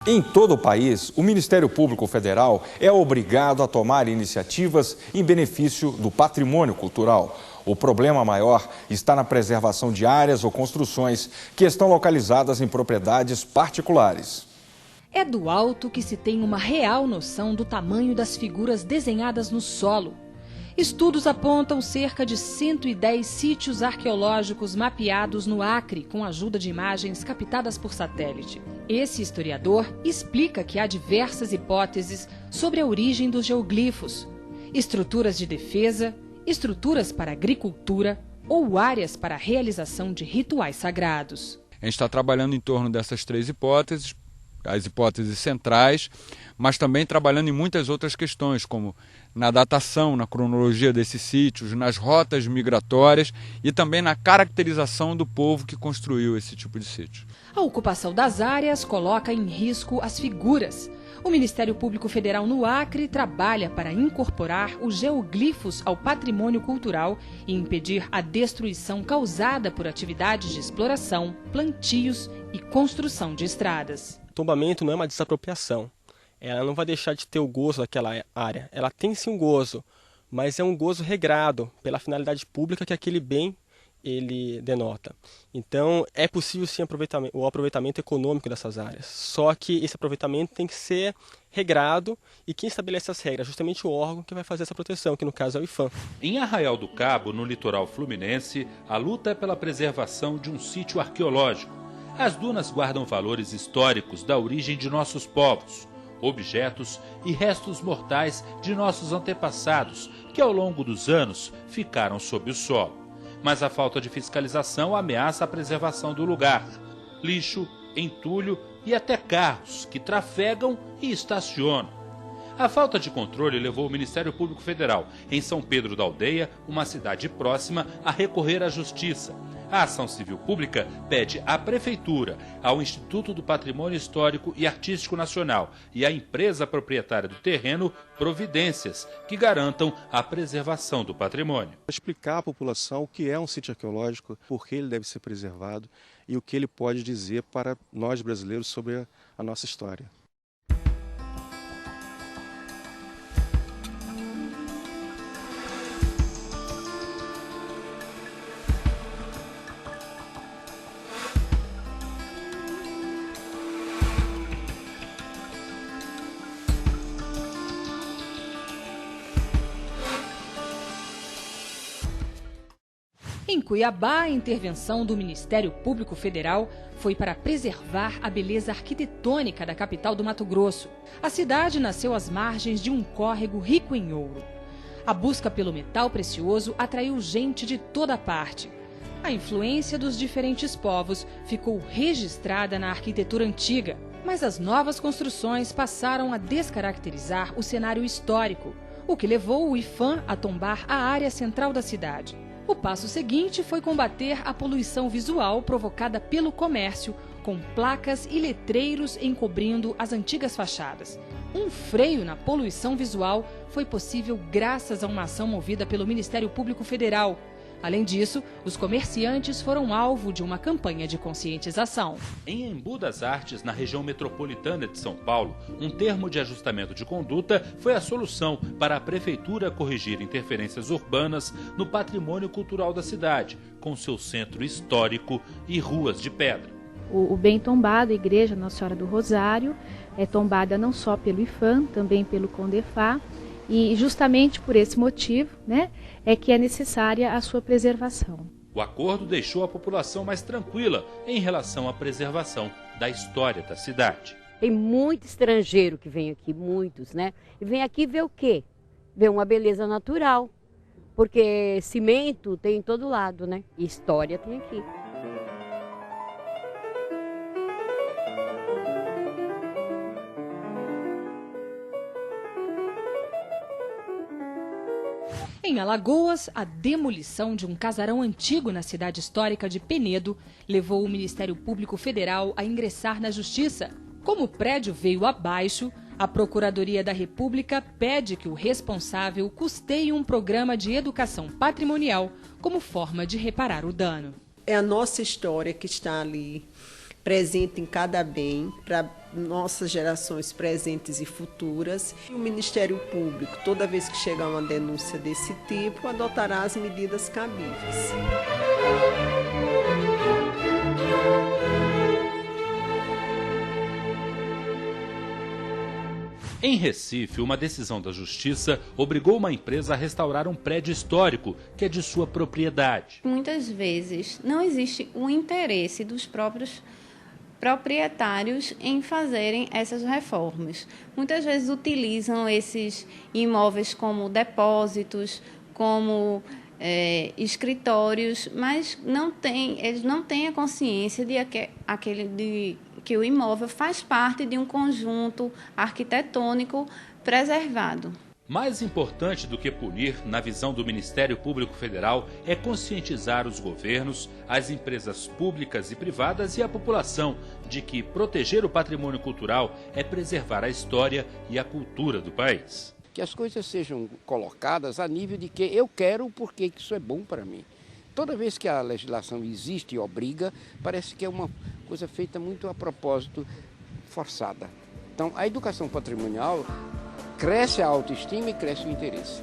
Em todo o país, o Ministério Público Federal é obrigado a tomar iniciativas em benefício do patrimônio cultural. O problema maior está na preservação de áreas ou construções que estão localizadas em propriedades particulares. É do alto que se tem uma real noção do tamanho das figuras desenhadas no solo. Estudos apontam cerca de 110 sítios arqueológicos mapeados no Acre com a ajuda de imagens captadas por satélite. Esse historiador explica que há diversas hipóteses sobre a origem dos geoglifos: estruturas de defesa, estruturas para agricultura ou áreas para a realização de rituais sagrados. A gente está trabalhando em torno dessas três hipóteses, as hipóteses centrais, mas também trabalhando em muitas outras questões, como na datação, na cronologia desses sítios, nas rotas migratórias e também na caracterização do povo que construiu esse tipo de sítio. A ocupação das áreas coloca em risco as figuras. O Ministério Público Federal no Acre trabalha para incorporar os geoglifos ao patrimônio cultural e impedir a destruição causada por atividades de exploração, plantios e construção de estradas. Tombamento não é uma desapropriação. Ela não vai deixar de ter o gozo daquela área. Ela tem sim um gozo, mas é um gozo regrado pela finalidade pública que aquele bem ele denota. Então é possível sim o aproveitamento econômico dessas áreas. Só que esse aproveitamento tem que ser regrado e quem estabelece as regras é justamente o órgão que vai fazer essa proteção, que no caso é o IPHAN. Em Arraial do Cabo, no litoral fluminense, a luta é pela preservação de um sítio arqueológico. As dunas guardam valores históricos da origem de nossos povos, objetos e restos mortais de nossos antepassados, que ao longo dos anos ficaram sob o solo. Mas a falta de fiscalização ameaça a preservação do lugar. Lixo, entulho e até carros que trafegam e estacionam. A falta de controle levou o Ministério Público Federal, em São Pedro da Aldeia, uma cidade próxima, a recorrer à justiça. A ação civil pública pede à Prefeitura, ao Instituto do Patrimônio Histórico e Artístico Nacional e à empresa proprietária do terreno providências que garantam a preservação do patrimônio. Explicar à população o que é um sítio arqueológico, por que ele deve ser preservado e o que ele pode dizer para nós brasileiros sobre a nossa história. Em Cuiabá, a intervenção do Ministério Público Federal foi para preservar a beleza arquitetônica da capital do Mato Grosso. A cidade nasceu às margens de um córrego rico em ouro. A busca pelo metal precioso atraiu gente de toda parte. A influência dos diferentes povos ficou registrada na arquitetura antiga, mas as novas construções passaram a descaracterizar o cenário histórico, o que levou o IPHAN a tombar a área central da cidade. O passo seguinte foi combater a poluição visual provocada pelo comércio, com placas e letreiros encobrindo as antigas fachadas. Um freio na poluição visual foi possível graças a uma ação movida pelo Ministério Público Federal. Além disso, os comerciantes foram alvo de uma campanha de conscientização. Em Embu das Artes, na região metropolitana de São Paulo, um termo de ajustamento de conduta foi a solução para a prefeitura corrigir interferências urbanas no patrimônio cultural da cidade, com seu centro histórico e ruas de pedra. O bem tombado, a Igreja Nossa Senhora do Rosário, é tombada não só pelo IPHAN, também pelo CONDEFAR, e justamente por esse motivo, é que é necessária a sua preservação. O acordo deixou a população mais tranquila em relação à preservação da história da cidade. Tem muito estrangeiro que vem aqui, muitos, E vem aqui ver o quê? Ver uma beleza natural, porque cimento tem em todo lado, E história tem aqui. Em Alagoas, a demolição de um casarão antigo na cidade histórica de Penedo levou o Ministério Público Federal a ingressar na Justiça. Como o prédio veio abaixo, a Procuradoria da República pede que o responsável custeie um programa de educação patrimonial como forma de reparar o dano. É a nossa história que está ali, presente em cada bem, para nossas gerações presentes e futuras. E o Ministério Público, toda vez que chegar uma denúncia desse tipo, adotará as medidas cabíveis. Em Recife, uma decisão da Justiça obrigou uma empresa a restaurar um prédio histórico que é de sua propriedade. Muitas vezes não existe o interesse dos próprios proprietários em fazerem essas reformas. Muitas vezes utilizam esses imóveis como depósitos, como escritórios, mas eles não têm a consciência de que o imóvel faz parte de um conjunto arquitetônico preservado. Mais importante do que punir, na visão do Ministério Público Federal, é conscientizar os governos, as empresas públicas e privadas e a população de que proteger o patrimônio cultural é preservar a história e a cultura do país. Que as coisas sejam colocadas a nível de que eu quero porque isso é bom para mim. Toda vez que a legislação existe e obriga, parece que é uma coisa feita muito a propósito, forçada. Então, a educação patrimonial cresce a autoestima e cresce o interesse.